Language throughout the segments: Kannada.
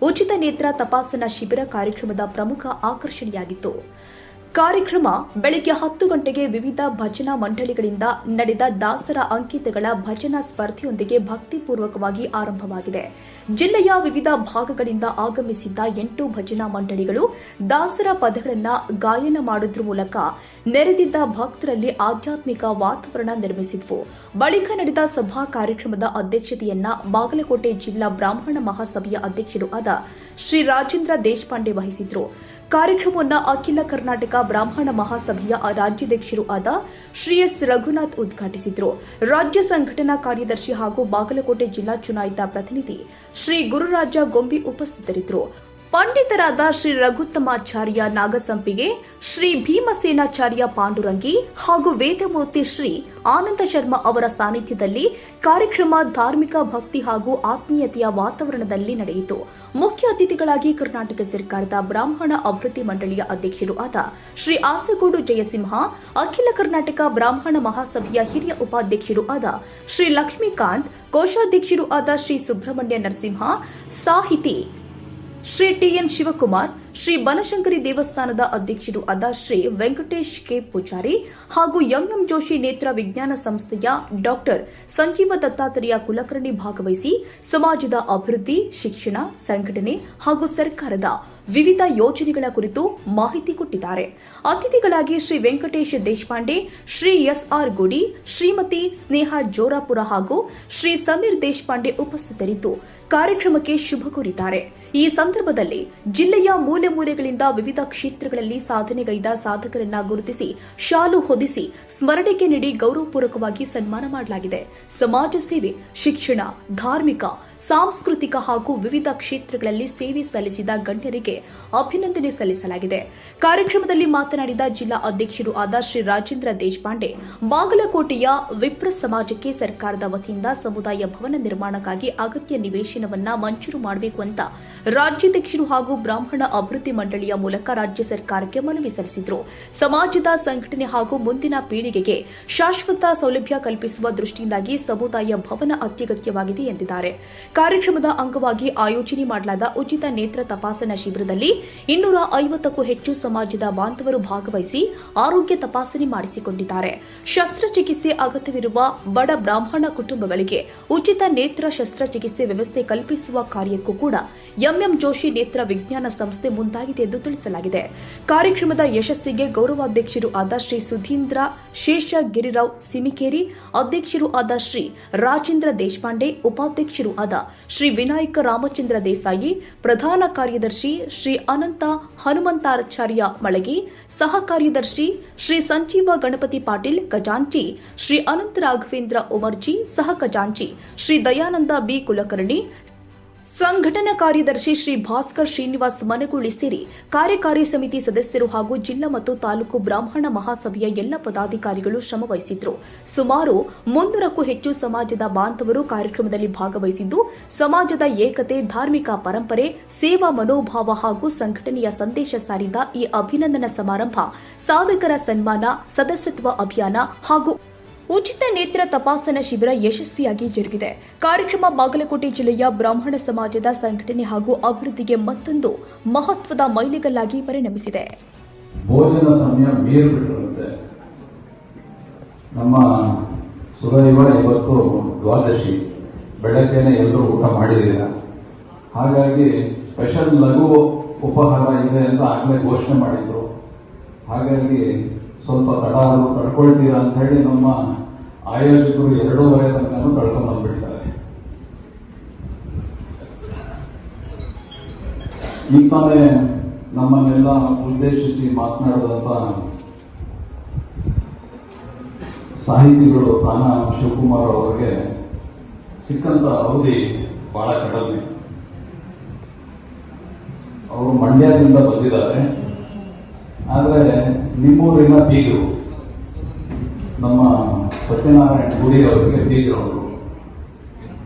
ಉಚಿತ ನೇತ್ರ ತಪಾಸಣಾ ಶಿಬಿರ ಕಾರ್ಯಕ್ರಮದ ಪ್ರಮುಖ ಆಕರ್ಷಣೆಯಾಗಿತ್ತು. ಕಾರ್ಯಕ್ರಮ ಬೆಳಗ್ಗೆ 10 ಗಂಟೆಗೆ ವಿವಿಧ ಭಜನಾ ಮಂಡಳಿಗಳಿಂದ ನಡೆದ ದಾಸರ ಅಂಕಿತಗಳ ಭಜನಾ ಸ್ಪರ್ಧೆಯೊಂದಿಗೆ ಭಕ್ತಿಪೂರ್ವಕವಾಗಿ ಆರಂಭವಾಗಿದೆ. ಜಿಲ್ಲೆಯ ವಿವಿಧ ಭಾಗಗಳಿಂದ ಆಗಮಿಸಿದ್ದ 8 ಭಜನಾ ಮಂಡಳಿಗಳು ದಾಸರ ಪದಗಳನ್ನು ಗಾಯನ ಮಾಡುವುದರ ಮೂಲಕ ನೆರೆದಿದ್ದ ಭಕ್ತರಲ್ಲಿ ಆಧ್ಯಾತ್ಮಿಕ ವಾತಾವರಣ ನಿರ್ಮಿಸಿದ್ವು. ಬಳಿಕ ನಡೆದ ಸಭಾ ಕಾರ್ಯಕ್ರಮದ ಅಧ್ಯಕ್ಷತೆಯನ್ನ ಬಾಗಲಕೋಟೆ ಜಿಲ್ಲಾ ಬ್ರಾಹ್ಮಣ ಮಹಾಸಭೆಯ ಅಧ್ಯಕ್ಷರು ಆದ ಶ್ರೀ ರಾಜೇಂದ್ರ ದೇಶಪಾಂಡೆ ವಹಿಸಿದ್ರು. ಕಾರ್ಯಕ್ರಮವನ್ನು ಅಖಿಲ ಕರ್ನಾಟಕ ಬ್ರಾಹ್ಮಣ ಮಹಾಸಭೆಯ ರಾಜ್ಯಾಧ್ಯಕ್ಷರು ಆದ ಶ್ರೀ ಎಸ್ ರಘುನಾಥ್ ಉದ್ಘಾಟಿಸಿದರು. ರಾಜ್ಯ ಸಂಘಟನಾ ಕಾರ್ಯದರ್ಶಿ ಹಾಗೂ ಬಾಗಲಕೋಟೆ ಜಿಲ್ಲಾ ಚುನಾಯಿತ ಪ್ರತಿನಿಧಿ ಶ್ರೀ ಗುರುರಾಜ ಗೊಂಬಿ ಉಪಸ್ಥಿತರಿದ್ದರು. ಪಂಡಿತರಾದ ಶ್ರೀ ರಘುತ್ತಮಾಚಾರ್ಯ ನಾಗಸಂಪಿಗೆ, ಶ್ರೀ ಭೀಮಸೇನಾಚಾರ್ಯ ಪಾಂಡುರಂಗಿ ಹಾಗೂ ವೇದಮೂರ್ತಿ ಶ್ರೀ ಆನಂದ ಶರ್ಮಾ ಅವರ ಸಾನ್ನಿಧ್ಯದಲ್ಲಿ ಕಾರ್ಯಕ್ರಮ ಧಾರ್ಮಿಕ ಭಕ್ತಿ ಹಾಗೂ ಆತ್ಮೀಯತೆಯ ವಾತಾವರಣದಲ್ಲಿ ನಡೆಯಿತು. ಮುಖ್ಯ ಅತಿಥಿಗಳಾಗಿ ಕರ್ನಾಟಕ ಸರ್ಕಾರದ ಬ್ರಾಹ್ಮಣ ಅಭಿವೃದ್ಧಿ ಮಂಡಳಿಯ ಅಧ್ಯಕ್ಷರು ಆದ ಶ್ರೀ ಆಸಗೋಡು ಜಯಸಿಂಹ, ಅಖಿಲ ಕರ್ನಾಟಕ ಬ್ರಾಹ್ಮಣ ಮಹಾಸಭೆಯ ಹಿರಿಯ ಉಪಾಧ್ಯಕ್ಷರು ಆದ ಶ್ರೀ ಲಕ್ಷ್ಮೀಕಾಂತ್, ಕೋಶಾಧ್ಯಕ್ಷರು ಆದ ಶ್ರೀ ಸುಬ್ರಹ್ಮಣ್ಯ ನರಸಿಂಹ, ಸಾಹಿತಿ ಶ್ರೀ ಟಿಎನ್ ಶಿವಕುಮಾರ್, ಶ್ರೀ ಬನಶಂಕರಿ ದೇವಸ್ಥಾನದ ಅಧ್ಯಕ್ಷರು ಆದ ಶ್ರೀ ವೆಂಕಟೇಶ್ ಕೆ ಪೂಜಾರಿ ಹಾಗೂ ಎಂಎಂ ಜೋಶಿ ನೇತ್ರ ವಿಜ್ಞಾನ ಸಂಸ್ಥೆಯ ಡಾಕ್ಟರ್ ಸಂಜೀವ ದತ್ತಾತ್ರೇಯ ಕುಲಕರ್ಣಿ ಭಾಗವಹಿಸಿ ಸಮಾಜದ ಅಭಿವೃದ್ಧಿ, ಶಿಕ್ಷಣ, ಸಂಘಟನೆ ಹಾಗೂ ಸರ್ಕಾರದ ವಿವಿಧ ಯೋಜನೆಗಳ ಕುರಿತು ಮಾಹಿತಿ ಕೊಟ್ಟಿದ್ದಾರೆ. ಅತಿಥಿಗಳಾಗಿ ಶ್ರೀ ವೆಂಕಟೇಶ್ ದೇಶಪಾಂಡೆ, ಶ್ರೀ ಎಸ್ಆರ್ ಗುಡಿ, ಶ್ರೀಮತಿ ಸ್ನೇಹ ಜೋರಾಪುರ ಹಾಗೂ ಶ್ರೀ ಸಮೀರ್ ದೇಶಪಾಂಡೆ ಉಪಸ್ಥಿತರಿದ್ದು ಕಾರ್ಯಕ್ರಮಕ್ಕೆ ಶುಭ ಕೋರಿದ್ದಾರೆ. ಈ ಸಂದರ್ಭದಲ್ಲಿ ಜಿಲ್ಲೆಯ ಮೂಲೆ ಮೂಲೆಗಳಿಂದ ವಿವಿಧ ಕ್ಷೇತ್ರಗಳಲ್ಲಿ ಸಾಧನೆಗೈದ ಸಾಧಕರನ್ನ ಗುರುತಿಸಿ ಶಾಲು ಹೊದಿಸಿ ಸ್ಮರಣೆಗೆ ನೀಡಿ ಗೌರವಪೂರ್ವಕವಾಗಿ ಸನ್ಮಾನ ಮಾಡಲಾಗಿದೆ. ಸಮಾಜ ಸೇವೆ, ಶಿಕ್ಷಣ, ಧಾರ್ಮಿಕ, ಸಾಂಸ್ಕೃತಿಕ ಹಾಗೂ ವಿವಿಧ ಕ್ಷೇತ್ರಗಳಲ್ಲಿ ಸೇವೆ ಸಲ್ಲಿಸಿದ ಗಣ್ಯರಿಗೆ ಅಭಿನಂದನೆ ಸಲ್ಲಿಸಲಾಗಿದೆ. ಕಾರ್ಯಕ್ರಮದಲ್ಲಿ ಮಾತನಾಡಿದ ಜಿಲ್ಲಾ ಅಧ್ಯಕ್ಷರು ಆದ ಶ್ರೀ ರಾಜೇಂದ್ರ ದೇಶಪಾಂಡೆ, ಬಾಗಲಕೋಟೆಯ ವಿಪ್ರ ಸಮಾಜಕ್ಕೆ ಸರ್ಕಾರದ ವತಿಯಿಂದ ಸಮುದಾಯ ಭವನ ನಿರ್ಮಾಣಕ್ಕಾಗಿ ಅಗತ್ಯ ನಿವೇಶನವನ್ನ ಮಂಜೂರು ಮಾಡಬೇಕು ಅಂತ ರಾಜ್ಯಾಧ್ಯಕ್ಷರು ಹಾಗೂ ಬ್ರಾಹ್ಮಣ ಅಭಿವೃದ್ಧಿ ಮಂಡಳಿಯ ಮೂಲಕ ರಾಜ್ಯ ಸರ್ಕಾರಕ್ಕೆ ಮನವಿ ಸಲ್ಲಿಸಿದರು. ಸಮಾಜದ ಸಂಘಟನೆ ಹಾಗೂ ಮುಂದಿನ ಪೀಳಿಗೆಗೆ ಶಾಶ್ವತ ಸೌಲಭ್ಯ ಕಲ್ಪಿಸುವ ದೃಷ್ಟಿಯಿಂದಾಗಿ ಸಮುದಾಯ ಭವನ ಅತ್ಯಗತ್ಯವಾಗಿದೆ ಎಂದಿದ್ದಾರೆ. ಕಾರ್ಯಕ್ರಮದ ಅಂಗವಾಗಿ ಆಯೋಜನೆ ಮಾಡಲಾದ ಉಚಿತ ನೇತ್ರ ತಪಾಸಣಾ ಶಿಬಿರದಲ್ಲಿ 250ಕ್ಕೂ ಹೆಚ್ಚು ಸಮಾಜದ ಬಾಂಧವರು ಭಾಗವಹಿಸಿ ಆರೋಗ್ಯ ತಪಾಸಣೆ ಮಾಡಿಸಿಕೊಂಡಿದ್ದಾರೆ. ಶಸ್ತ್ರಚಿಕಿತ್ಸೆ ಅಗತ್ಯವಿರುವ ಬಡ ಬ್ರಾಹ್ಮಣ ಕುಟುಂಬಗಳಿಗೆ ಉಚಿತ ನೇತ್ರ ಶಸ್ತ್ರಚಿಕಿತ್ಸೆ ವ್ಯವಸ್ಥೆ ಕಲ್ಪಿಸುವ ಕಾರ್ಯಕ್ಕೂ ಕೂಡ ಎಂಎಂ ಜೋಶಿ ನೇತ್ರ ವಿಜ್ಞಾನ ಸಂಸ್ಥೆ ಮುಂದಾಗಿದೆ ಎಂದು ತಿಳಿಸಲಾಗಿದೆ. ಕಾರ್ಯಕ್ರಮದ ಯಶಸ್ಸಿಗೆ ಗೌರವಾಧ್ಯಕ್ಷರು ಆದ ಶ್ರೀ ಸುಧೀಂದ್ರ ಶೇಷಗಿರಿರಾವ್ ಸಿಮಿಕೇರಿ, ಅಧ್ಯಕ್ಷರು ಆದ ಶ್ರೀ ರಾಜೇಂದ್ರ ದೇಶಪಾಂಡೆ, ಉಪಾಧ್ಯಕ್ಷರು ಆದ ಶ್ರೀ ವಿನಾಯಕ ರಾಮಚಂದ್ರ ದೇಸಾಯಿ, ಪ್ರಧಾನ ಕಾರ್ಯದರ್ಶಿ ಶ್ರೀ ಅನಂತ ಹನುಮಂತಾಚಾರ್ಯ ಮಳಗಿ, ಸಹ ಕಾರ್ಯದರ್ಶಿ ಶ್ರೀ ಸಂಜೀವ ಗಣಪತಿ ಪಾಟೀಲ್ ಖಜಾಂಚಿ, ಶ್ರೀ ಅನಂತ ರಾಘವೇಂದ್ರ ಉಮರ್ಜಿ, ಸಹ ಖಜಾಂಚಿ ಶ್ರೀ ದಯಾನಂದ ಬಿ ಕುಲಕರ್ಣಿ, ಸಂಘಟನಾ ಕಾರ್ಯದರ್ಶಿ ಶ್ರೀ ಭಾಸ್ಕರ್ ಶ್ರೀನಿವಾಸ್ ಮನಗೂಳಿ ಸೇರಿ ಕಾರ್ಯಕಾರಿ ಸಮಿತಿ ಸದಸ್ಯರು ಹಾಗೂ ಜಿಲ್ಲಾ ಮತ್ತು ತಾಲೂಕು ಬ್ರಾಹ್ಮಣ ಮಹಾಸಭೆಯ ಎಲ್ಲ ಪದಾಧಿಕಾರಿಗಳು ಶ್ರಮವಹಿಸಿದ್ರು. ಸುಮಾರು 300ಕ್ಕೂ ಹೆಚ್ಚು ಸಮಾಜದ ಬಾಂಧವರು ಕಾರ್ಯಕ್ರಮದಲ್ಲಿ ಭಾಗವಹಿಸಿದ್ದು ಸಮಾಜದ ಏಕತೆ, ಧಾರ್ಮಿಕ ಪರಂಪರೆ, ಸೇವಾ ಮನೋಭಾವ ಹಾಗೂ ಸಂಘಟನೆಯ ಸಂದೇಶ ಸಾರಿದ ಈ ಅಭಿನಂದನಾ ಸಮಾರಂಭ ಸಾಧಕರ ಸನ್ಮಾನ, ಸದಸ್ಯತ್ವ ಅಭಿಯಾನ ಹಾಗೂ ಉಚಿತ ನೇತ್ರ ತಪಾಸಣಾ ಶಿಬಿರ ಯಶಸ್ವಿಯಾಗಿ ಜರುಗಿದೆ. ಕಾರ್ಯಕ್ರಮ ಬಾಗಲಕೋಟೆ ಜಿಲ್ಲೆಯ ಬ್ರಾಹ್ಮಣ ಸಮಾಜದ ಸಂಘಟನೆ ಹಾಗೂ ಅಭಿವೃದ್ಧಿಗೆ ಮತ್ತೊಂದು ಮಹತ್ವದ ಮೈಲಿಗಲ್ಲಾಗಿ ಪರಿಣಮಿಸಿದೆ. ಭೋಜನ ಸಮಯ ಮೀರಿಬಿಟ್ಟಿರುತ್ತೆ. ನಮ್ಮ ಸುದೈವ ಇವತ್ತು ದ್ವಾದಶಿ, ಬೆಳಗ್ಗೆನೆ ಎಲ್ಲರೂ ಊಟ ಮಾಡಿದ್ದೀರ. ಹಾಗಾಗಿ ಸ್ಪೆಷಲ್ ಲಘು ಉಪಹಾರ ಇದೆ ಅಂತ ಆಗಲೇ ಘೋಷಣೆ ಮಾಡಿದ್ರು. ಹಾಗಾಗಿ ಸ್ವಲ್ಪ ತಡ್ಕೊಳ್ತೀರಾ ಅಂತ ಹೇಳಿ ನಮ್ಮ ಆಯೋಜಕರು 2:30 ತನಕ ತಡ್ಕೊಂಡು ಬಂದ್ಬಿಡ್ತಾರೆ. ಈಗ ತಾನೇ ನಮ್ಮನ್ನೆಲ್ಲ ಉದ್ದೇಶಿಸಿ ಮಾತನಾಡಿದಂತ ಸಾಹಿತಿಗಳು ತಾನ ಶಿವಕುಮಾರ್ ಅವರಿಗೆ ಸಿಕ್ಕಂತ ಅವಧಿ ಬಹಳ ಕಡಿಮೆ. ಅವರು ಮಂಡ್ಯದಿಂದ ಬಂದಿದ್ದಾರೆ. ಆದರೆ ನಿಮ್ಮೂರಿನ ಬೀಗರು, ನಮ್ಮ ಸತ್ಯನಾರಾಯಣ ಗುಡಿ ಅವರಿಗೆ ಬೀಗರು.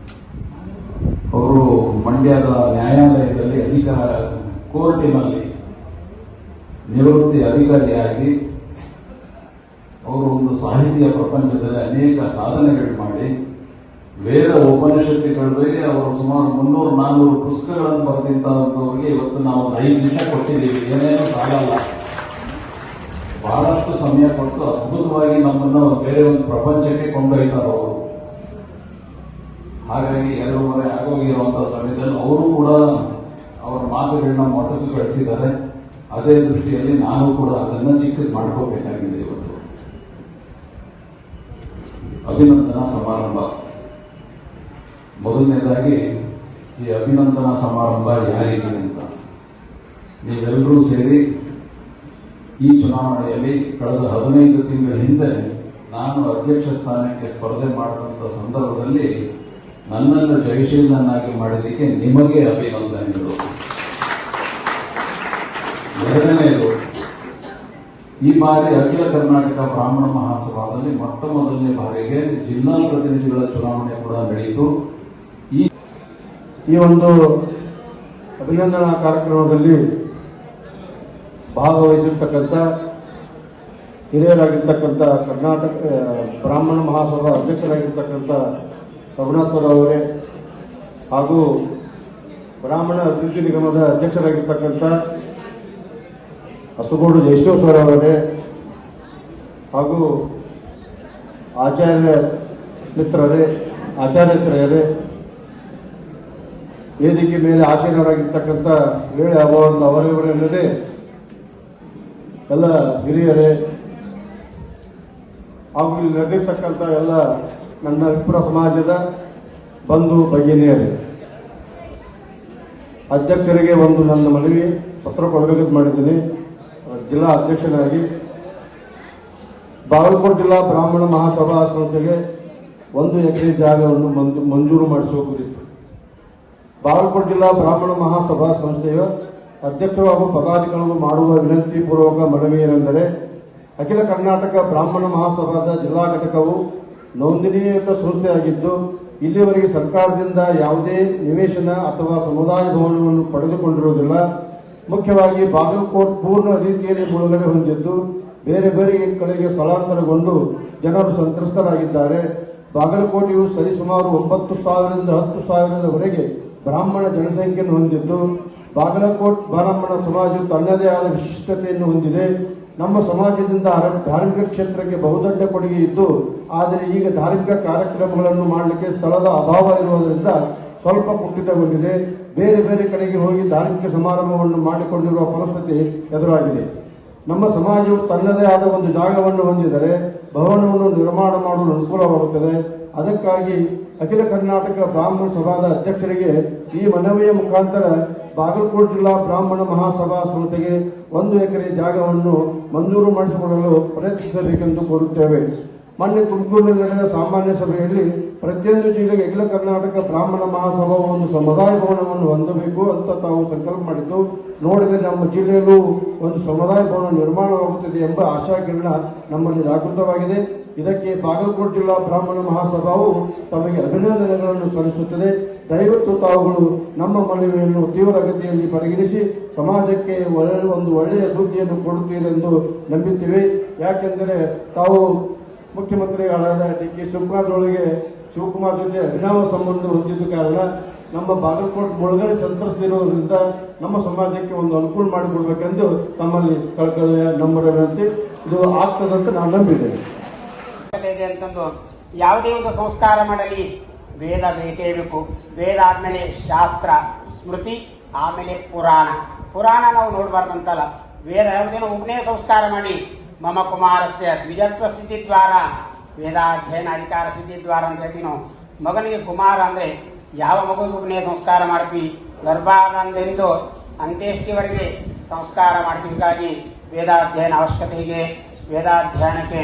ಅವರು ಮಂಡ್ಯದ ನ್ಯಾಯಾಲಯದಲ್ಲಿ ಕೋರ್ಟಿನಲ್ಲಿ ನಿವೃತ್ತಿ ಅಧಿಕಾರಿಯಾಗಿ ಅವರು ಒಂದು ಸಾಹಿತ್ಯ ಪ್ರಪಂಚದಲ್ಲಿ ಅನೇಕ ಸಾಧನೆಗಳು ಮಾಡಿ ವೇದ ಉಪನಿಷತ್ತುಗಳಿಗೆ ಅವರು ಸುಮಾರು 300-400 ಪುಸ್ತಕಗಳನ್ನು ಬರೆದಿದ್ದವರಿಗೆ ಇವತ್ತು ನಾವು 5 ನಿಮಿಷ ಕೊಟ್ಟಿದ್ದೀವಿ. ಏನೇನೋ ಸಾಲಲ್ಲ, ಬಹಳಷ್ಟು ಸಮಯ ಕೊಟ್ಟು ಅದ್ಭುತವಾಗಿ ನಮ್ಮನ್ನು ಬೇರೆ ಒಂದು ಪ್ರಪಂಚಕ್ಕೆ ಕೊಂಡೊಯ್ತಾರೆ ಅವರು. ಹಾಗಾಗಿ 2 ಮೂರೆ ಆಗೋಗಿರುವಂತಹ ಸಮಯದಲ್ಲಿ ಅವರು ಕೂಡ ಅವರ ಮಾತುಗಳನ್ನ ಮೊಟಕು ಗಳಿಸಿದ್ದಾರೆ. ಅದೇ ದೃಷ್ಟಿಯಲ್ಲಿ ನಾನು ಕೂಡ ಅದನ್ನ ಚಿಕ್ಕದು ಮಾಡ್ಕೋಬೇಕಾಗಿದೆ. ಇವತ್ತು ಅಭಿನಂದನಾ ಸಮಾರಂಭ, ಮೊದಲನೇದಾಗಿ ಈ ಅಭಿನಂದನಾ ಸಮಾರಂಭ ಯಾರಿಗೆ ಅಂತ ನೀವೆಲ್ಲರೂ ಸೇರಿ ಈ ಚುನಾವಣೆಯಲ್ಲಿ ಕಳೆದ 15 ತಿಂಗಳ ಹಿಂದೆ ನಾನು ಅಧ್ಯಕ್ಷ ಸ್ಥಾನಕ್ಕೆ ಸ್ಪರ್ಧೆ ಮಾಡಿದಂಥ ಸಂದರ್ಭದಲ್ಲಿ ನನ್ನನ್ನು ಜಯಶೀಲನಾಗಿ ಮಾಡಿದ್ದಕ್ಕೆ ನಿಮಗೆ ಅಭಿನಂದನೆಗಳು. ಎರಡನೆಯದು, ಈ ಬಾರಿ ಅಖಿಲ ಕರ್ನಾಟಕ ಬ್ರಾಹ್ಮಣ ಮಹಾಸಭಾದಲ್ಲಿ ಮೊಟ್ಟ ಮೊದಲನೇ ಬಾರಿಗೆ ಜಿಲ್ಲಾ ಪ್ರತಿನಿಧಿಗಳ ಚುನಾವಣೆ ಕೂಡ ನಡೆಯಿತು. ಈ ಒಂದು ಅಭಿನಂದನಾ ಕಾರ್ಯಕ್ರಮದಲ್ಲಿ ಭಾಗವಹಿಸಿರ್ತಕ್ಕಂಥ ಹಿರಿಯರಾಗಿರ್ತಕ್ಕಂಥ ಕರ್ನಾಟಕ ಬ್ರಾಹ್ಮಣ ಮಹಾಸಭಾ ಅಧ್ಯಕ್ಷರಾಗಿರ್ತಕ್ಕಂಥ ರಘುನಾಥ್ ಅವರೇ ಹಾಗೂ ಬ್ರಾಹ್ಮಣ ಅಭಿವೃದ್ಧಿ ನಿಗಮದ ಅಧ್ಯಕ್ಷರಾಗಿರ್ತಕ್ಕಂಥ ಹಸುಗೋಡು ಜಯೇಶ್ವರ ಅವರೇ ಹಾಗೂ ಆಚಾರ್ಯತ್ರಯರೇ, ವೇದಿಕೆ ಮೇಲೆ ಆಸೀನರಾಗಿರ್ತಕ್ಕಂಥ ವೇಳೆ ಅವರವರಲ್ಲದೆ ಎಲ್ಲ ಹಿರಿಯರೇ ಹಾಗೂ ಇಲ್ಲಿ ನಡೆದಿರ್ತಕ್ಕಂಥ ಎಲ್ಲ ನನ್ನ ವಿಪ್ರ ಸಮಾಜದ ಬಂಧು ಭಗಿನಿಯರೇ, ಅಧ್ಯಕ್ಷರಿಗೆ ಒಂದು ನನ್ನ ಮನವಿ ಪತ್ರ ಕೊಡಬೇಕಂತ ಮಾಡಿದ್ದೀನಿ. ಜಿಲ್ಲಾ ಅಧ್ಯಕ್ಷನಾಗಿ ಬಾಗಲಕೋಟೆ ಜಿಲ್ಲಾ ಬ್ರಾಹ್ಮಣ ಮಹಾಸಭಾ ಸಂಸ್ಥೆಗೆ 1 ಎಕರೆ ಜಾಗವನ್ನು ಮಂಜೂರು ಮಾಡಿಸುವ ಕುರಿತು ಬಾಗಲಕೋಟೆ ಜಿಲ್ಲಾ ಬ್ರಾಹ್ಮಣ ಮಹಾಸಭಾ ಸಂಸ್ಥೆಯ ಅಧ್ಯಕ್ಷರು ಹಾಗೂ ಪದಾಧಿಕಾರಿಗಳು ಮಾಡುವ ವಿನಂತಿ ಪೂರ್ವಕ ಮನವಿ ಏನೆಂದರೆ, ಅಖಿಲ ಕರ್ನಾಟಕ ಬ್ರಾಹ್ಮಣ ಮಹಾಸಭಾದ ಜಿಲ್ಲಾ ಘಟಕವು ನೋಂದಣಿಯುತ ಸಂಸ್ಥೆಯಾಗಿದ್ದು ಇಲ್ಲಿವರೆಗೆ ಸರ್ಕಾರದಿಂದ ಯಾವುದೇ ನಿವೇಶನ ಅಥವಾ ಸಮುದಾಯ ಭವನವನ್ನು ಪಡೆದುಕೊಂಡಿರುವುದಿಲ್ಲ. ಮುಖ್ಯವಾಗಿ ಬಾಗಲಕೋಟೆ ಪೂರ್ಣ ರೀತಿಯಲ್ಲಿ ಮುಳುಗಡೆ ಹೊಂದಿದ್ದು ಬೇರೆ ಬೇರೆ ಕಡೆಗೆ ಸ್ಥಳಾಂತರಗೊಂಡು ಜನರು ಸಂತ್ರಸ್ತರಾಗಿದ್ದಾರೆ. ಬಾಗಲಕೋಟೆಯು ಸರಿಸುಮಾರು 9,000ರಿಂದ 10,000ರವರೆಗೆ ಬ್ರಾಹ್ಮಣ ಜನಸಂಖ್ಯೆಯನ್ನು ಹೊಂದಿದ್ದು ಬಾಗಲಕೋಟೆ ಬ್ರಾಹ್ಮಣ ಸಮಾಜವು ತನ್ನದೇ ಆದ ವಿಶಿಷ್ಟತೆಯನ್ನು ಹೊಂದಿದೆ. ನಮ್ಮ ಸಮಾಜದಿಂದ ಧಾರ್ಮಿಕ ಕ್ಷೇತ್ರಕ್ಕೆ ಬಹುದೊಡ್ಡ ಕೊಡುಗೆ ಇದ್ದು, ಆದರೆ ಈಗ ಧಾರ್ಮಿಕ ಕಾರ್ಯಕ್ರಮಗಳನ್ನು ಮಾಡಲಿಕ್ಕೆ ಸ್ಥಳದ ಅಭಾವ ಇರುವುದರಿಂದ ಸ್ವಲ್ಪ ಕುಂಠಿತಗೊಂಡಿದೆ. ಬೇರೆ ಬೇರೆ ಕಡೆಗೆ ಹೋಗಿ ಧಾರ್ಮಿಕ ಸಮಾರಂಭವನ್ನು ಮಾಡಿಕೊಂಡಿರುವ ಪರಿಸ್ಥಿತಿ ಎದುರಾಗಿದೆ. ನಮ್ಮ ಸಮಾಜವು ತನ್ನದೇ ಆದ ಒಂದು ಜಾಗವನ್ನು ಹೊಂದಿದರೆ ಭವನವನ್ನು ನಿರ್ಮಾಣ ಮಾಡಲು ಅನುಕೂಲವಾಗುತ್ತದೆ. ಅದಕ್ಕಾಗಿ ಅಖಿಲ ಕರ್ನಾಟಕ ಬ್ರಾಹ್ಮಣ ಸಭಾದ ಅಧ್ಯಕ್ಷರಿಗೆ ಈ ಮನವಿಯ ಮುಖಾಂತರ ಬಾಗಲಕೋಟೆ ಜಿಲ್ಲಾ ಬ್ರಾಹ್ಮಣ ಮಹಾಸಭಾ ಸಂಸ್ಥೆಗೆ 1 ಎಕರೆ ಜಾಗವನ್ನು ಮಂಜೂರು ಮಾಡಿಸಿಕೊಳ್ಳಲು ಪ್ರಯತ್ನಿಸಬೇಕೆಂದು ಕೋರುತ್ತೇವೆ. ಮೊನ್ನೆ ತುಮಕೂರಿನಲ್ಲಿ ನಡೆದ ಸಾಮಾನ್ಯ ಸಭೆಯಲ್ಲಿ ಪ್ರತಿಯೊಂದು ಜಿಲ್ಲೆಗೆ ಅಖಿಲ ಕರ್ನಾಟಕ ಬ್ರಾಹ್ಮಣ ಮಹಾಸಭಾ ಒಂದು ಸಮುದಾಯ ಭವನವನ್ನು ಹೊಂದಬೇಕು ಅಂತ ತಾವು ಸಂಕಲ್ಪ ಮಾಡಿದ್ದು, ನೋಡಿದರೆ ನಮ್ಮ ಜಿಲ್ಲೆಯಲ್ಲೂ ಒಂದು ಸಮುದಾಯ ಭವನ ನಿರ್ಮಾಣವಾಗುತ್ತದೆ ಎಂಬ ಆಶಾಕಿರಣ ನಮ್ಮಲ್ಲಿ ಜಾಗೃತವಾಗಿದೆ. ಇದಕ್ಕೆ ಬಾಗಲಕೋಟೆ ಜಿಲ್ಲಾ ಬ್ರಾಹ್ಮಣ ಮಹಾಸಭಾವು ತಮಗೆ ಅಭಿನಂದನೆಗಳನ್ನು ಸಲ್ಲಿಸುತ್ತದೆ. ದಯವಿಟ್ಟು ತಾವುಗಳು ನಮ್ಮ ಮನವಿಯನ್ನು ತೀವ್ರಗತಿಯಲ್ಲಿ ಪರಿಗಣಿಸಿ ಸಮಾಜಕ್ಕೆ ಒಂದು ಒಳ್ಳೆಯ ಸುದ್ದಿಯನ್ನು ಕೊಡುತ್ತೀರೆಂದು ನಂಬುತ್ತೇವೆ. ಯಾಕೆಂದರೆ ತಾವು ಮುಖ್ಯಮಂತ್ರಿಗಳಾದ ಡಿ.ಕೆ. ಶಿವಕುಮಾರ್ ಜೊತೆ ಅಭಿನವ ಸಂಬಂಧ ಹೊಂದಿದ್ದ ಕಾರಣ ನಮ್ಮ ಬಾಗಲಕೋಟೆ ಮುಳುಗಡೆ ಸಂತ್ರಸ್ತಿರುವುದರಿಂದ ನಮ್ಮ ಸಮಾಜಕ್ಕೆ ಒಂದು ಅನುಕೂಲ ಮಾಡಿಕೊಡ್ಬೇಕೆಂದು ತಮ್ಮಲ್ಲಿ ಕಳಕಳಿಯ ನಂಬರ್ ವಿನಂತಿ. ಇದು ಆಗ್ತದಂತ ನಾನು ನಂಬಿದ್ದೇನೆ. ಅಂತಂದು ಯಾವುದೇ ಒಂದು ಸಂಸ್ಕಾರ ಮಾಡಲಿ ವೇದ ಬೇಕೇ ಬೇಕು. ವೇದ ಆದ್ಮೇಲೆ ಶಾಸ್ತ್ರ, ಸ್ಮೃತಿ, ಆಮೇಲೆ ಪುರಾಣ ನಾವು ನೋಡಬಾರ್ದಂತಲ್ಲ. ವೇದ ಯಾವುದೇನೋ ಒಬ್ಬನೇ ಸಂಸ್ಕಾರ ಮಾಡಿ ಮಮ ಕುಮಾರಸ್ಯ ದ್ವಿಜತ್ವ ಸಿದ್ಧಿ ದ್ವಾರ ವೇದಾಧ್ಯಯನ ಅಧಿಕಾರ ಸಿದ್ಧಿ ದ್ವಾರ ಅಂತ ಹೇಳ್ತೀವಿ ನಾವು. ಮಗನಿಗೆ ಕುಮಾರ ಅಂದ್ರೆ ಯಾವ ಮಗುವಿಗೆ ಒಬ್ಬನೇ ಸಂಸ್ಕಾರ ಮಾಡ್ತೀವಿ, ಗರ್ಭಾನಂದೆಂದು ಅಂತ್ಯೇಷ್ಟಿವರೆಗೆ ಸಂಸ್ಕಾರ ಮಾಡ್ತೀವಿ. ಹೀಗಾಗಿ ವೇದಾಧ್ಯಯನ ಅವಶ್ಯಕತೆ ಇದೆ. ವೇದಾಧ್ಯಯನಕ್ಕೆ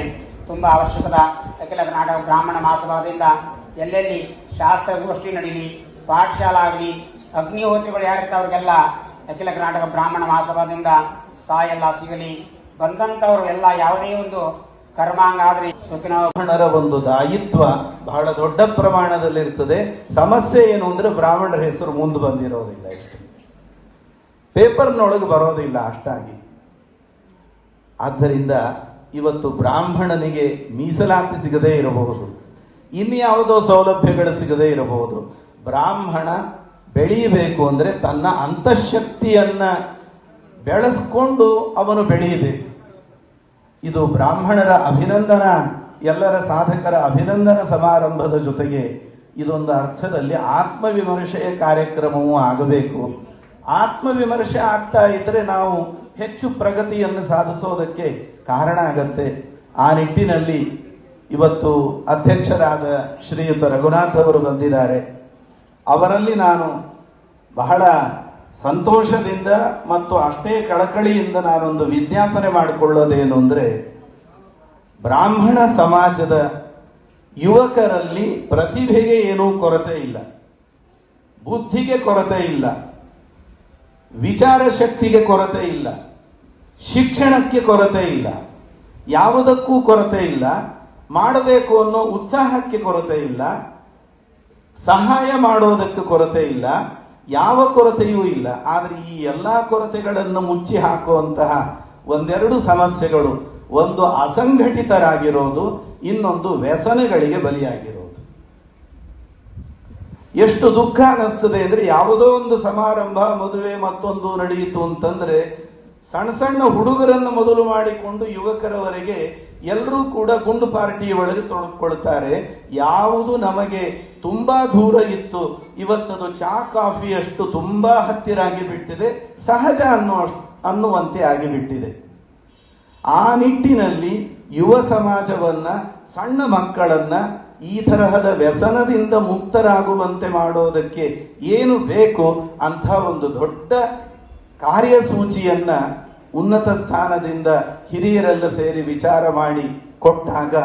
ತುಂಬಾ ಅವಶ್ಯಕತೆ. ಅಖಿಲ ಕರ್ನಾಟಕ ಬ್ರಾಹ್ಮಣ ಮಹಾಸಭಾದಿಂದ ಎಲ್ಲೆಲ್ಲಿ ಶಾಸ್ತ್ರಗೋಷ್ಠಿ ನಡೀಲಿ, ಪಾಠಶಾಲಾ ಆಗಲಿ, ಅಗ್ನಿಹೋತ್ರಿಗಳು ಯಾರಿರ್ತಾರೆ ಅವ್ರಿಗೆಲ್ಲ ಅಖಿಲ ಕರ್ನಾಟಕ ಬ್ರಾಹ್ಮಣ ಮಹಾಸಭಾದಿಂದ ಸಹಾಯ ಎಲ್ಲ ಸಿಗಲಿ. ಬಂದಂತವರು ಎಲ್ಲ ಯಾವುದೇ ಒಂದು ಕರ್ಮಾಂಗ ಆದ್ರೆ ಬ್ರಾಹ್ಮಣರ ಒಂದು ದಾಯಿತ್ವ ಬಹಳ ದೊಡ್ಡ ಪ್ರಮಾಣದಲ್ಲಿರ್ತದೆ. ಸಮಸ್ಯೆ ಏನು ಅಂದ್ರೆ ಬ್ರಾಹ್ಮಣರ ಹೆಸರು ಮುಂದೆ ಬಂದಿರೋದಿಲ್ಲ, ಇಷ್ಟು ಪೇಪರ್ನೊಳಗೆ ಬರೋದಿಲ್ಲ ಅಷ್ಟಾಗಿ. ಆದ್ದರಿಂದ ಇವತ್ತು ಬ್ರಾಹ್ಮಣನಿಗೆ ಮೀಸಲಾತಿ ಸಿಗದೇ ಇರಬಹುದು. ಇನ್ಯಾವುದೋ ಸೌಲಭ್ಯಗಳು ಸಿಗದೇ ಇರಬಹುದು. ಬ್ರಾಹ್ಮಣ ಬೆಳೆಯಬೇಕು ಅಂದರೆ ತನ್ನ ಅಂತಃಶಕ್ತಿಯನ್ನ ಬೆಳೆಸ್ಕೊಂಡು ಅವನು ಬೆಳೆಯಬೇಕು. ಇದು ಬ್ರಾಹ್ಮಣರ ಅಭಿನಂದನಾ, ಎಲ್ಲರ ಸಾಧಕರ ಅಭಿನಂದನಾ ಸಮಾರಂಭದ ಜೊತೆಗೆ ಇದೊಂದು ಅರ್ಥದಲ್ಲಿ ಆತ್ಮವಿಮರ್ಶೆಯ ಕಾರ್ಯಕ್ರಮವೂ ಆಗಬೇಕು. ಆತ್ಮವಿಮರ್ಶೆ ಆಗ್ತಾ ಇದ್ರೆ ನಾವು ಹೆಚ್ಚು ಪ್ರಗತಿಯನ್ನು ಸಾಧಿಸೋದಕ್ಕೆ ಕಾರಣ ಆಗತ್ತೆ. ಆ ನಿಟ್ಟಿನಲ್ಲಿ ಇವತ್ತು ಅಧ್ಯಕ್ಷರಾದ ಶ್ರೀಯುತ ರಘುನಾಥ್ ಅವರು ಬಂದಿದ್ದಾರೆ. ಅವರಲ್ಲಿ ನಾನು ಬಹಳ ಸಂತೋಷದಿಂದ ಮತ್ತು ಅಷ್ಟೇ ಕಳಕಳಿಯಿಂದ ನಾನೊಂದು ವಿಜ್ಞಾಪನೆ ಮಾಡಿಕೊಳ್ಳೋದೇನು ಅಂದರೆ, ಬ್ರಾಹ್ಮಣ ಸಮಾಜದ ಯುವಕರಲ್ಲಿ ಪ್ರತಿಭೆಗೆ ಏನೂ ಕೊರತೆ ಇಲ್ಲ, ಬುದ್ಧಿಗೆ ಕೊರತೆ ಇಲ್ಲ, ವಿಚಾರ ಶಕ್ತಿಗೆ ಕೊರತೆ ಇಲ್ಲ, ಶಿಕ್ಷಣಕ್ಕೆ ಕೊರತೆ ಇಲ್ಲ, ಯಾವುದಕ್ಕೂ ಕೊರತೆ ಇಲ್ಲ, ಮಾಡಬೇಕು ಅನ್ನೋ ಉತ್ಸಾಹಕ್ಕೆ ಕೊರತೆ ಇಲ್ಲ, ಸಹಾಯ ಮಾಡೋದಕ್ಕೆ ಕೊರತೆ ಇಲ್ಲ, ಯಾವ ಕೊರತೆಯೂ ಇಲ್ಲ. ಆದರೆ ಈ ಎಲ್ಲಾ ಕೊರತೆಗಳನ್ನು ಮುಚ್ಚಿ ಹಾಕುವಂತಹ ಒಂದೆರಡು ಸಮಸ್ಯೆಗಳು, ಒಂದು ಅಸಂಘಟಿತರಾಗಿರೋದು, ಇನ್ನೊಂದು ವ್ಯಸನಗಳಿಗೆ ಬಲಿಯಾಗಿರೋದು. ಎಷ್ಟು ದುಃಖ ಅನ್ನಿಸ್ತದೆ ಅಂದ್ರೆ, ಯಾವುದೋ ಒಂದು ಸಮಾರಂಭ, ಮದುವೆ, ಮತ್ತೊಂದು ನಡೆಯಿತು ಅಂತಂದ್ರೆ ಸಣ್ಣ ಸಣ್ಣ ಹುಡುಗರನ್ನು ಮೊದಲು ಮಾಡಿಕೊಂಡು ಯುವಕರವರೆಗೆ ಎಲ್ಲರೂ ಕೂಡ ಗುಂಡು ಪಾರ್ಟಿಯ ಒಳಗೆ ತೊಡಗಿಕೊಳ್ತಾರೆ. ಯಾವುದು ನಮಗೆ ತುಂಬಾ ದೂರ ಇತ್ತು ಇವತ್ತದು ಚಾ ಕಾಫಿಯಷ್ಟು ತುಂಬಾ ಹತ್ತಿರ ಆಗಿಬಿಟ್ಟಿದೆ, ಸಹಜ ಅನ್ನುವಂತೆ ಆಗಿಬಿಟ್ಟಿದೆ. ಆ ನಿಟ್ಟಿನಲ್ಲಿ ಯುವ ಸಮಾಜವನ್ನ, ಸಣ್ಣ ಮಕ್ಕಳನ್ನ ಈ ತರಹದ ವ್ಯಸನದಿಂದ ಮುಕ್ತರಾಗುವಂತೆ ಮಾಡೋದಕ್ಕೆ ಏನು ಬೇಕು ಅಂತ ಒಂದು ದೊಡ್ಡ ಕಾರ್ಯಸೂಚಿಯನ್ನ ಉನ್ನತ ಸ್ಥಾನದಿಂದ ಹಿರಿಯರೆಲ್ಲ ಸೇರಿ ವಿಚಾರ ಮಾಡಿ ಕೊಟ್ಟಾಗ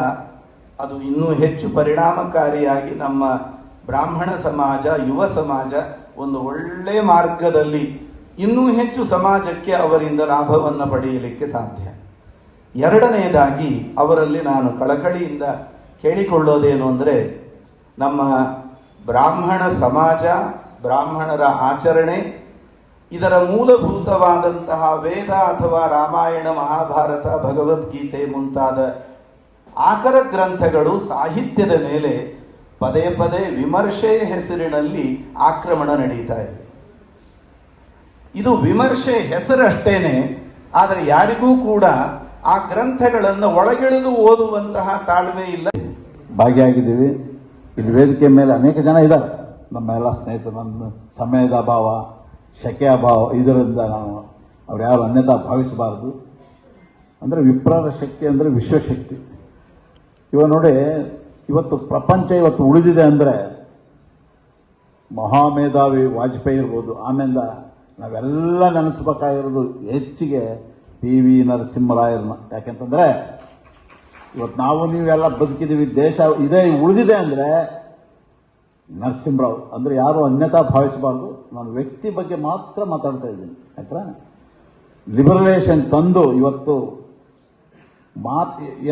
ಅದು ಇನ್ನೂ ಹೆಚ್ಚು ಪರಿಣಾಮಕಾರಿಯಾಗಿ ನಮ್ಮ ಬ್ರಾಹ್ಮಣ ಸಮಾಜ, ಯುವ ಸಮಾಜ ಒಂದು ಒಳ್ಳೆ ಮಾರ್ಗದಲ್ಲಿ ಇನ್ನೂ ಹೆಚ್ಚು ಸಮಾಜಕ್ಕೆ ಅವರಿಂದ ಲಾಭವನ್ನು ಪಡೆಯಲಿಕ್ಕೆ ಸಾಧ್ಯ. ಎರಡನೆಯದಾಗಿ ಅವರಲ್ಲಿ ನಾನು ಕಳಕಳಿಯಿಂದ ಕೇಳಿಕೊಳ್ಳೋದೇನು ಅಂದರೆ, ನಮ್ಮ ಬ್ರಾಹ್ಮಣ ಸಮಾಜ, ಬ್ರಾಹ್ಮಣರ ಆಚರಣೆ, ಇದರ ಮೂಲಭೂತವಾದಂತಹ ವೇದ ಅಥವಾ ರಾಮಾಯಣ, ಮಹಾಭಾರತ, ಭಗವದ್ಗೀತೆ ಮುಂತಾದ ಆಕರ ಗ್ರಂಥಗಳು, ಸಾಹಿತ್ಯದ ಮೇಲೆ ಪದೇ ಪದೇ ವಿಮರ್ಶೆಯ ಹೆಸರಿನಲ್ಲಿ ಆಕ್ರಮಣ ನಡೀತಾ ಇದೆ. ಇದು ವಿಮರ್ಶೆ ಹೆಸರಷ್ಟೇನೆ, ಆದರೆ ಯಾರಿಗೂ ಕೂಡ ಆ ಗ್ರಂಥಗಳನ್ನು ಒಳಗಿಳಿದು ಓದುವಂತಹ ತಾಳ್ಮೆ ಇಲ್ಲ. ಭಾಗಿಯಾಗಿದ್ದೀವಿ. ಇಲ್ಲಿ ವೇದಿಕೆ ಮೇಲೆ ಅನೇಕ ಜನ ಇದ್ದಾರೆ, ನಮ್ಮ ಎಲ್ಲ ಸ್ನೇಹಿತರು. ನನ್ನ ಸಮಯದ ಅಭಾವ, ಶಕೆ ಅಭಾವ, ಇದರಿಂದ ನಾವು ಅವ್ರು ಯಾರು ಅನ್ಯತಾ ಭಾವಿಸಬಾರದು. ಅಂದರೆ ವಿಪ್ರರ ಶಕ್ತಿ ಅಂದರೆ ವಿಶ್ವಶಕ್ತಿ. ಇವಾಗ ನೋಡಿ, ಇವತ್ತು ಪ್ರಪಂಚ ಇವತ್ತು ಉಳಿದಿದೆ ಅಂದರೆ ಮಹಾಮೇಧಾವಿ ವಾಜಪೇಯಿ ಇರ್ಬೋದು, ಆಮೇಲೆ ನಾವೆಲ್ಲ ನೆನೆಸ್ಬೇಕಾಗಿರೋದು ಹೆಚ್ಚಿಗೆ PV ನರಸಿಂಹರಾಯರನ್ನ. ಯಾಕೆಂತಂದರೆ ಇವತ್ತು ನಾವು ನೀವೆಲ್ಲ ಬದುಕಿದ್ದೀವಿ, ದೇಶ ಇದೇ ಉಳಿದಿದೆ ಅಂದರೆ ನರಸಿಂಹರಾವ್ ಅಂದರೆ ಯಾರು ಅನ್ಯತಾ ಭಾವಿಸಬಾರ್ದು. ನಾನು ವ್ಯಕ್ತಿ ಬಗ್ಗೆ ಮಾತ್ರ ಮಾತಾಡ್ತಾ ಇದ್ದೀನಿ. ಯಾಕಂದ್ರೆ ಲಿಬರಲೇಷನ್ ತಂದು ಇವತ್ತು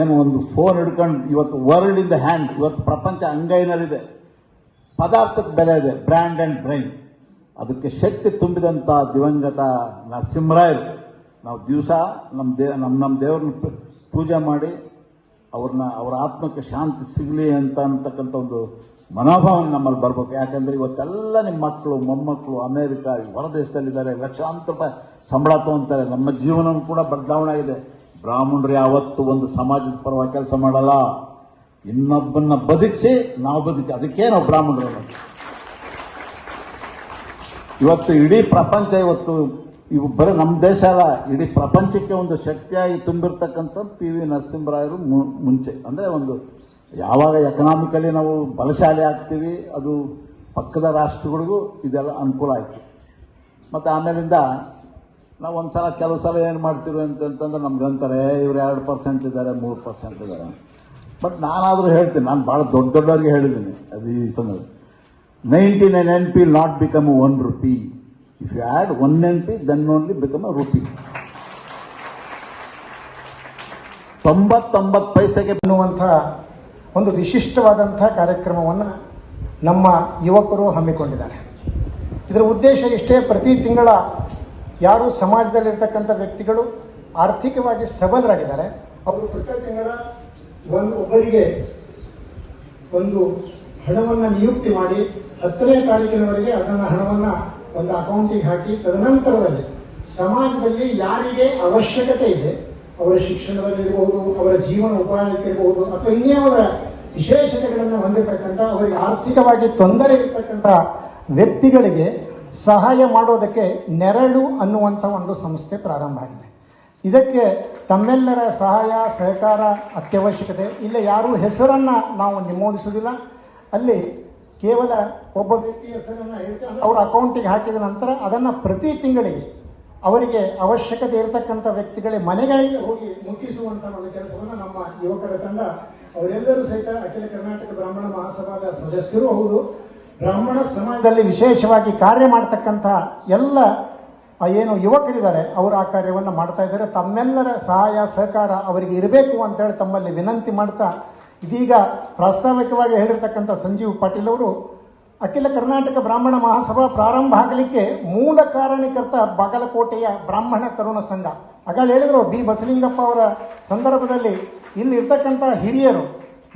ಏನು ಒಂದು ಫೋನ್ ಹಿಡ್ಕೊಂಡು ಇವತ್ತು ವರ್ಲ್ಡ್ ಇನ್ ದ ಹ್ಯಾಂಡ್, ಇವತ್ತು ಪ್ರಪಂಚ ಅಂಗೈನಲ್ಲಿದೆ. ಪದಾರ್ಥಕ್ಕೆ ಬೆಲೆ ಇದೆ, ಬ್ರ್ಯಾಂಡ್ ಆ್ಯಂಡ್ ಬ್ರೈನ್. ಅದಕ್ಕೆ ಶಕ್ತಿ ತುಂಬಿದಂಥ ದಿವಂಗತ ನರಸಿಂಹರಾಯರು ನಾವು ದಿವಸ ನಮ್ಮ ದೇವ್ರನ್ನ ಪೂಜೆ ಮಾಡಿ ಅವರ ಆತ್ಮಕ್ಕೆ ಶಾಂತಿ ಸಿಗಲಿ ಅಂತಕ್ಕಂಥ ಒಂದು ಮನೋಭಾವ ನಮ್ಮಲ್ಲಿ ಬರ್ಬೇಕು. ಯಾಕಂದ್ರೆ ಇವತ್ತೆಲ್ಲ ನಿಮ್ಮ ಮಕ್ಕಳು, ಮೊಮ್ಮಕ್ಕಳು ಅಮೇರಿಕ, ಹೊರದೇಶದಲ್ಲಿದ್ದಾರೆ, ಲಕ್ಷಾಂತರ ರೂಪಾಯಿ ಸಂಬಳ ತಗೊಂತಾರೆ. ನಮ್ಮ ಜೀವನ ಕೂಡ ಬದಲಾವಣೆ ಆಗಿದೆ. ಬ್ರಾಹ್ಮಣರು ಯಾವತ್ತು ಒಂದು ಸಮಾಜದ ಪರವಾಗಿ ಕೆಲಸ ಮಾಡಲ್ಲ, ಇನ್ನೊಬ್ಬನ್ನ ಬದುಕಿಸಿ ನಾವು ಅದಕ್ಕೆ ನಾವು ಬ್ರಾಹ್ಮಣರು. ಇವತ್ತು ಇಡೀ ಪ್ರಪಂಚ ಇವು ಬರೀ ನಮ್ಮ ದೇಶ ಅಲ್ಲ, ಇಡೀ ಪ್ರಪಂಚಕ್ಕೆ ಒಂದು ಶಕ್ತಿಯಾಗಿ ತುಂಬಿರ್ತಕ್ಕಂಥ PV ನರಸಿಂಹರಾಯರು ಮುಂಚೆ. ಅಂದರೆ ಒಂದು ಯಾವಾಗ ಎಕನಾಮಿಕಲಿ ನಾವು ಬಲಶಾಲಿ ಆಗ್ತೀವಿ, ಅದು ಪಕ್ಕದ ರಾಷ್ಟ್ರಗಳಿಗೂ ಇದೆಲ್ಲ ಅನುಕೂಲ ಆಯಿತು. ಮತ್ತು ಆಮೇಲಿಂದ ನಾವು ಒಂದು ಸಲ ಕೆಲವು ಸಲ ಏನು ಮಾಡ್ತೀವಿ ಅಂತಂದ್ರೆ ನಮ್ಗೆ ಅಂತಾರೆ ಇವರು 2% ಇದ್ದಾರೆ, 3% ಇದ್ದಾರೆ. ಬಟ್ ನಾನಾದರೂ ಹೇಳ್ತೀನಿ, ನಾನು ಭಾಳ ದೊಡ್ಡವ್ರಿಗೆ ಹೇಳಿದ್ದೀನಿ ಅದು ಈ ಸಮಯ. 99 NP will not become 1 rupee. If you add 1 NP, then only become a rupee. 99 ಪೈಸೆಗೆ ಅನ್ನುವಂಥ ಒಂದು ವಿಶಿಷ್ಟವಾದಂಥ ಕಾರ್ಯಕ್ರಮವನ್ನು ನಮ್ಮ ಯುವಕರು ಹಮ್ಮಿಕೊಂಡಿದ್ದಾರೆ. ಇದರ ಉದ್ದೇಶ ಇಷ್ಟೇ, ಪ್ರತಿ ತಿಂಗಳ ಯಾರು ಸಮಾಜದಲ್ಲಿರ್ತಕ್ಕಂಥ ವ್ಯಕ್ತಿಗಳು ಆರ್ಥಿಕವಾಗಿ ಸಬಲರಾಗಿದ್ದಾರೆ ಅವರು ಪ್ರತಿ ತಿಂಗಳ ಒಬ್ಬರಿಗೆ ಒಂದು ಹಣವನ್ನು ನಿಯುಕ್ತಿ ಮಾಡಿ 10ನೇ ತಾರೀಕಿನವರೆಗೆ ಅದನ್ನು ಹಣವನ್ನು ಒಂದು ಅಕೌಂಟಿಗೆ ಹಾಕಿ ತದನಂತರದಲ್ಲಿ ಸಮಾಜದಲ್ಲಿ ಯಾರಿಗೆ ಅವಶ್ಯಕತೆ ಇದೆ, ಅವರ ಶಿಕ್ಷಣದಲ್ಲಿರಬಹುದು, ಅವರ ಜೀವನ ಉಪಾಯಕ್ಕಿರಬಹುದು, ಅಥವಾ ಇನ್ಯಾವ ವಿಶೇಷತೆಗಳನ್ನು ಹೊಂದಿರತಕ್ಕಂಥ ಅವರಿಗೆ ಆರ್ಥಿಕವಾಗಿ ತೊಂದರೆ ಇರತಕ್ಕಂಥ ವ್ಯಕ್ತಿಗಳಿಗೆ ಸಹಾಯ ಮಾಡೋದಕ್ಕೆ ನೆರಳು ಅನ್ನುವಂಥ ಒಂದು ಸಂಸ್ಥೆ ಪ್ರಾರಂಭ ಆಗಿದೆ. ಇದಕ್ಕೆ ತಮ್ಮೆಲ್ಲರ ಸಹಾಯ ಸಹಕಾರ ಅತ್ಯವಶ್ಯಕತೆ. ಇಲ್ಲ ಯಾರೂ ಹೆಸರನ್ನು ನಾವು ನಮೂದಿಸುವುದಿಲ್ಲ. ಅಲ್ಲಿ ಕೇವಲ ಒಬ್ಬ ವ್ಯಕ್ತಿ ಹೆಸರನ್ನು ಹೇಳ್ತಾರೆ, ಅವರ ಅಕೌಂಟಿಗೆ ಹಾಕಿದ ನಂತರ ಅದನ್ನು ಪ್ರತಿ ತಿಂಗಳಿಗೆ ಅವರಿಗೆ ಅವಶ್ಯಕತೆ ಇರತಕ್ಕಂಥ ವ್ಯಕ್ತಿಗಳ ಮನೆಗಳಿಗೆ ಹೋಗಿ ಮುಟ್ಟಿಸುವಂಥ ಒಂದು ಕೆಲಸವನ್ನು ನಮ್ಮ ಯುವಕರ ತಂಡ, ಅವರೆಲ್ಲರೂ ಸಹಿತ ಅಖಿಲ ಕರ್ನಾಟಕ ಬ್ರಾಹ್ಮಣ ಮಹಾಸಭಾದ ಸದಸ್ಯರು ಹೌದು, ಬ್ರಾಹ್ಮಣ ಸಮಾಜದಲ್ಲಿ ವಿಶೇಷವಾಗಿ ಕಾರ್ಯ ಮಾಡತಕ್ಕಂಥ ಎಲ್ಲ ಏನು ಯುವಕರಿದ್ದಾರೆ ಅವರು ಆ ಕಾರ್ಯವನ್ನು ಮಾಡ್ತಾ ಇದ್ದಾರೆ. ತಮ್ಮೆಲ್ಲರ ಸಹಾಯ ಸಹಕಾರ ಅವರಿಗೆ ಇರಬೇಕು ಅಂತೇಳಿ ತಮ್ಮಲ್ಲಿ ವಿನಂತಿ ಮಾಡ್ತಾ, ಇದೀಗ ಪ್ರಾಸ್ತಾವಿಕವಾಗಿ ಹೇಳಿರ್ತಕ್ಕಂಥ ಸಂಜೀವ್ ಪಾಟೀಲ್ ಅವರು ಅಖಿಲ ಕರ್ನಾಟಕ ಬ್ರಾಹ್ಮಣ ಮಹಾಸಭಾ ಪ್ರಾರಂಭ ಆಗಲಿಕ್ಕೆ ಮೂಲ ಕಾರಣಕರ್ತ ಬಾಗಲಕೋಟೆಯ ಬ್ರಾಹ್ಮಣ ತರುಣ ಸಂಘ. ಆಗ ಹೇಳಿದ್ರು ಬಿ ಬಸಲಿಂಗಪ್ಪ ಅವರ ಸಂದರ್ಭದಲ್ಲಿ ಇಲ್ಲಿ ಇರ್ತಕ್ಕಂಥ ಹಿರಿಯರು,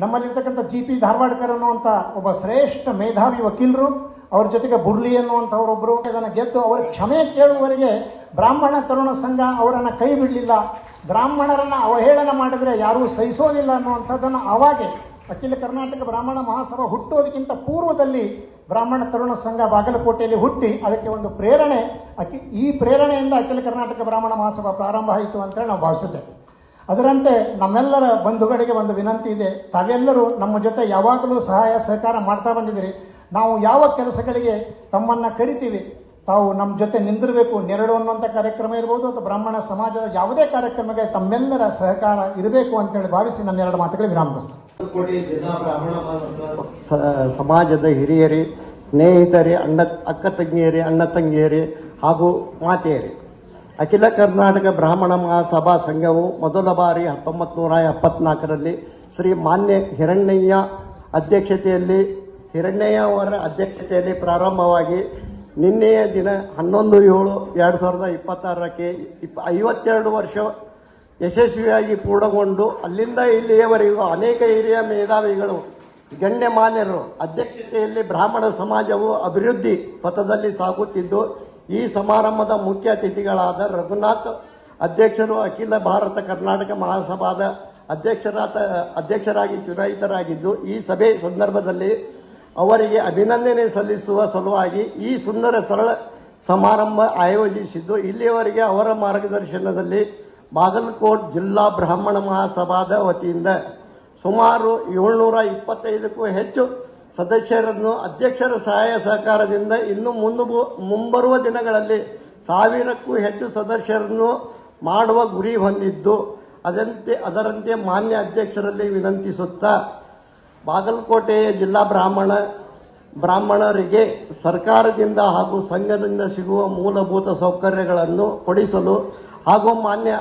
ನಮ್ಮಲ್ಲಿರ್ತಕ್ಕಂಥ GP ಧಾರವಾಡಕರ್ ಅನ್ನುವಂಥ ಒಬ್ಬ ಶ್ರೇಷ್ಠ ಮೇಧಾವಿ ವಕೀಲರು, ಅವ್ರ ಜೊತೆಗೆ ಬುರ್ಲಿ ಅನ್ನುವಂಥವರೊಬ್ಬರು ಅದನ್ನು ಗೆದ್ದು ಅವರ ಕ್ಷಮೆ ಕೇಳುವವರೆಗೆ ಬ್ರಾಹ್ಮಣ ತರುಣ ಸಂಘ ಅವರನ್ನು ಕೈ ಬಿಡಲಿಲ್ಲ. ಬ್ರಾಹ್ಮಣರನ್ನು ಅವಹೇಳನ ಮಾಡಿದರೆ ಯಾರೂ ಸಹಿಸೋದಿಲ್ಲ ಅನ್ನುವಂಥದ್ದನ್ನು ಆವಾಗೆ ಅಖಿಲ ಕರ್ನಾಟಕ ಬ್ರಾಹ್ಮಣ ಮಹಾಸಭಾ ಹುಟ್ಟೋದಕ್ಕಿಂತ ಪೂರ್ವದಲ್ಲಿ ಬ್ರಾಹ್ಮಣ ತರುಣ ಸಂಘ ಬಾಗಲಕೋಟೆಯಲ್ಲಿ ಹುಟ್ಟಿ ಅದಕ್ಕೆ ಒಂದು ಪ್ರೇರಣೆ, ಈ ಪ್ರೇರಣೆಯಿಂದ ಅಖಿಲ ಕರ್ನಾಟಕ ಬ್ರಾಹ್ಮಣ ಮಹಾಸಭಾ ಪ್ರಾರಂಭ ಆಯಿತು ಅಂತೇಳಿ ನಾವು ಭಾವಿಸುತ್ತೇವೆ. ಅದರಂತೆ ನಮ್ಮೆಲ್ಲರ ಬಂಧುಗಳಿಗೆ ಒಂದು ವಿನಂತಿ ಇದೆ, ತಾವೆಲ್ಲರೂ ನಮ್ಮ ಜೊತೆ ಯಾವಾಗಲೂ ಸಹಾಯ ಸಹಕಾರ ಮಾಡ್ತಾ ಬಂದಿದ್ದೀರಿ. ನಾವು ಯಾವ ಕೆಲಸಗಳಿಗೆ ತಮ್ಮನ್ನು ಕರಿತೀವಿ, ತಾವು ನಮ್ಮ ಜೊತೆ ನಿಂದಿರಬೇಕು. ನೆರಳು ಅನ್ನುವಂಥ ಕಾರ್ಯಕ್ರಮ ಇರ್ಬೋದು ಅಥವಾ ಬ್ರಾಹ್ಮಣ ಸಮಾಜದ ಯಾವುದೇ ಕಾರ್ಯಕ್ರಮಕ್ಕೆ ತಮ್ಮೆಲ್ಲರ ಸಹಕಾರ ಇರಬೇಕು ಅಂತೇಳಿ ಭಾವಿಸಿ ನನ್ನ ಎರಡು ಮಾತುಗಳು ವಿರಾಮಗೊಳಿಸ್ತೇನೆ. ಸಮಾಜದ ಹಿರಿಯರೇ, ಸ್ನೇಹಿತರೇ, ಅಕ್ಕ ತಂಗಿಯರೇ, ಅಣ್ಣ ತಂಗಿಯರೇ ಹಾಗೂ ಮಾತೆಯರೇ, ಅಖಿಲ ಕರ್ನಾಟಕ ಬ್ರಾಹ್ಮಣ ಮಹಾಸಭಾ ಸಂಘವು ಮೊದಲ ಬಾರಿ 1974ರಲ್ಲಿ ಶ್ರೀ ಮಾನ್ಯ ಹಿರಣ್ಣಯ್ಯ ಅವರ ಅಧ್ಯಕ್ಷತೆಯಲ್ಲಿ ಪ್ರಾರಂಭವಾಗಿ ನಿನ್ನೆಯ ದಿನ 11/7/2026ಕ್ಕೆ 52 ವರ್ಷ ಯಶಸ್ವಿಯಾಗಿ ಪೂರ್ಣಗೊಂಡು ಅಲ್ಲಿಂದ ಇಲ್ಲಿಯವರೆಗೂ ಅನೇಕ ಹಿರಿಯ ಮೇಧಾವಿಗಳು, ಗಣ್ಯಮಾನ್ಯರು ಅಧ್ಯಕ್ಷತೆಯಲ್ಲಿ ಬ್ರಾಹ್ಮಣ ಸಮಾಜವು ಅಭಿವೃದ್ಧಿ ಪಥದಲ್ಲಿ ಸಾಗುತ್ತಿದ್ದು, ಈ ಸಮಾರಂಭದ ಮುಖ್ಯ ಅತಿಥಿಗಳಾದ ರಘುನಾಥ್ ಅಧ್ಯಕ್ಷರು ಅಖಿಲ ಭಾರತ ಕರ್ನಾಟಕ ಮಹಾಸಭಾದ ಅಧ್ಯಕ್ಷರಾಗಿ ಚುನಾಯಿತರಾಗಿದ್ದು, ಈ ಸಭೆ ಸಂದರ್ಭದಲ್ಲಿ ಅವರಿಗೆ ಅಭಿನಂದನೆ ಸಲ್ಲಿಸುವ ಸಲುವಾಗಿ ಈ ಸುಂದರ ಸರಳ ಸಮಾರಂಭ ಆಯೋಜಿಸಿದ್ದು, ಇಲ್ಲಿಯವರೆಗೆ ಅವರ ಮಾರ್ಗದರ್ಶನದಲ್ಲಿ ಬಾಗಲಕೋಟ್ ಜಿಲ್ಲಾ ಬ್ರಾಹ್ಮಣ ಮಹಾಸಭಾದ ವತಿಯಿಂದ ಸುಮಾರು 725ಕ್ಕೂ ಹೆಚ್ಚು ಸದಸ್ಯರನ್ನು ಅಧ್ಯಕ್ಷರ ಸಹಾಯ ಸಹಕಾರದಿಂದ ಇನ್ನು ಮುಂಬರುವ ದಿನಗಳಲ್ಲಿ 1000ಕ್ಕೂ ಹೆಚ್ಚು ಸದಸ್ಯರನ್ನು ಮಾಡುವ ಗುರಿ ಹೊಂದಿದ್ದು, ಅದರಂತೆ ಮಾನ್ಯ ಅಧ್ಯಕ್ಷರಲ್ಲಿ ವಿನಂತಿಸುತ್ತಾ ಬಾಗಲಕೋಟೆಯ ಜಿಲ್ಲಾ ಬ್ರಾಹ್ಮಣರಿಗೆ ಸರ್ಕಾರದಿಂದ ಹಾಗೂ ಸಂಘದಿಂದ ಸಿಗುವ ಮೂಲಭೂತ ಸೌಕರ್ಯಗಳನ್ನು ಕೊಡಿಸಲು ಹಾಗೂ ಮಾನ್ಯ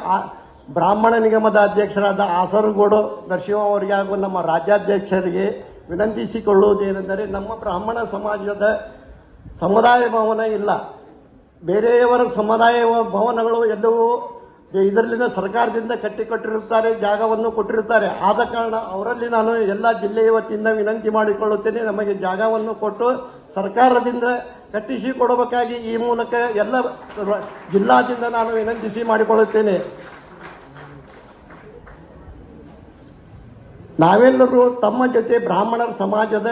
ಬ್ರಾಹ್ಮಣ ನಿಗಮದ ಅಧ್ಯಕ್ಷರಾದ ಆಸರಗೋಡು ನರಸಿಂಹ ಅವರಿಗೆ ಹಾಗೂ ನಮ್ಮ ರಾಜ್ಯಾಧ್ಯಕ್ಷರಿಗೆ ವಿನಂತಿಸಿಕೊಳ್ಳುವುದೇನೆಂದರೆ, ನಮ್ಮ ಬ್ರಾಹ್ಮಣ ಸಮಾಜದ ಸಮುದಾಯ ಭವನ ಇಲ್ಲ, ಬೇರೆಯವರ ಸಮುದಾಯ ಭವನಗಳು ಎಲ್ಲವೂ ಇದರಲ್ಲಿನ ಸರ್ಕಾರದಿಂದ ಕಟ್ಟಿಕೊಟ್ಟಿರುತ್ತಾರೆ, ಜಾಗವನ್ನು ಕೊಟ್ಟಿರುತ್ತಾರೆ. ಆದ ಕಾರಣ ಅವರಲ್ಲಿ ನಾನು ಎಲ್ಲ ಜಿಲ್ಲೆಯ ವತಿಯಿಂದ ವಿನಂತಿ ಮಾಡಿಕೊಳ್ಳುತ್ತೇನೆ, ನಮಗೆ ಜಾಗವನ್ನು ಕೊಟ್ಟು ಸರ್ಕಾರದಿಂದ ಕಟ್ಟಿಸಿಕೊಡಬೇಕಾಗಿ ಈ ಮೂಲಕ ಎಲ್ಲ ಜಿಲ್ಲಾದಿಂದ ನಾನು ವಿನಂತಿಸಿ ಮಾಡಿಕೊಳ್ಳುತ್ತೇನೆ. ನಾವೆಲ್ಲರೂ ತಮ್ಮ ಜೊತೆ ಬ್ರಾಹ್ಮಣರ ಸಮಾಜದ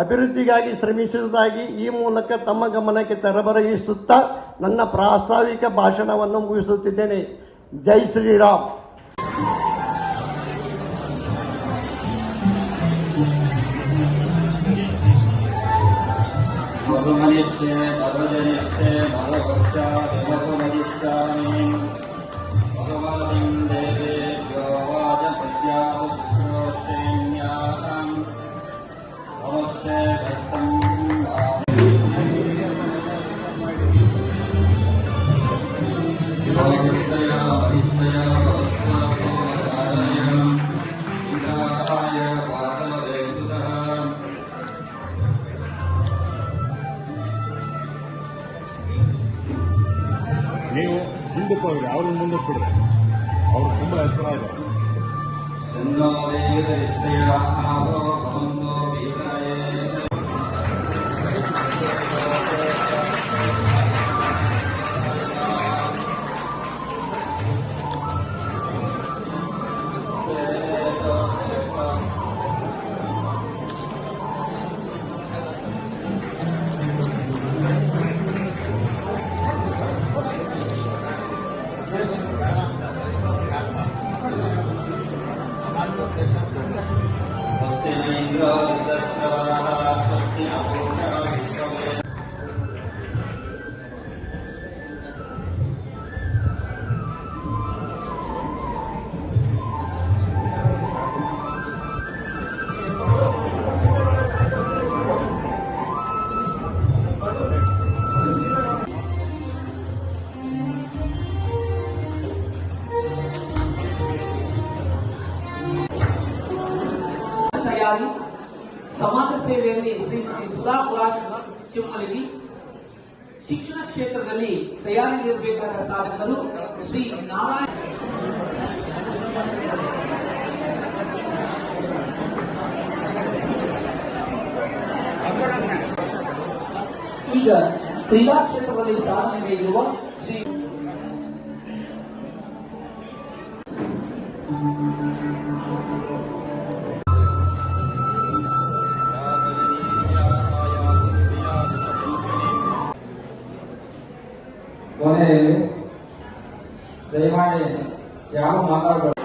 ಅಭಿವೃದ್ಧಿಗಾಗಿ ಶ್ರಮಿಸುವುದಾಗಿ ಈ ಮೂಲಕ ತಮ್ಮ ಗಮನಕ್ಕೆ ತರಬರಯಿಸುತ್ತಾ ನನ್ನ ಪ್ರಾಸ್ತಾವಿಕ ಭಾಷಣವನ್ನು ಮುಗಿಸುತ್ತಿದ್ದೇನೆ. ಜೈ ಶ್ರೀರಾಮ್. ನೀವು ಮುಂದಕ್ಕೆ ಹೋಗ್ರಿ, ಅವ್ರನ್ನ ಮುಂದಕ್ಕೆ ಬಿಡ್ರಿ, ಅವ್ರು ತುಂಬ ಎತ್ತರ ಇದೆ. ತಯಾರಿ ಸಮಾಜ ಸೇವೆಯಲ್ಲಿ ಶ್ರೀಮತಿ ಸುಧಾ ಪುರಾಣ್ ಚಿಮ್ಮಲಗಿ, ಶಿಕ್ಷಣ ಕ್ಷೇತ್ರದಲ್ಲಿ ತಯಾರಿಯಲ್ಲಿರಬೇಕಾದ ಸಾಧಕರು ಶ್ರೀ ನಾರಾಯಣ. ಈಗ ಕ್ರೀಡಾ ಕ್ಷೇತ್ರದಲ್ಲಿ ಸಾಧನೆಗೈದಿರುವ ಶ್ರೀ ಕೊನೆಯಲ್ಲಿ ದಯಮಾಡಿ ಯಾವ ಮಾತಾಡಬೇಡ.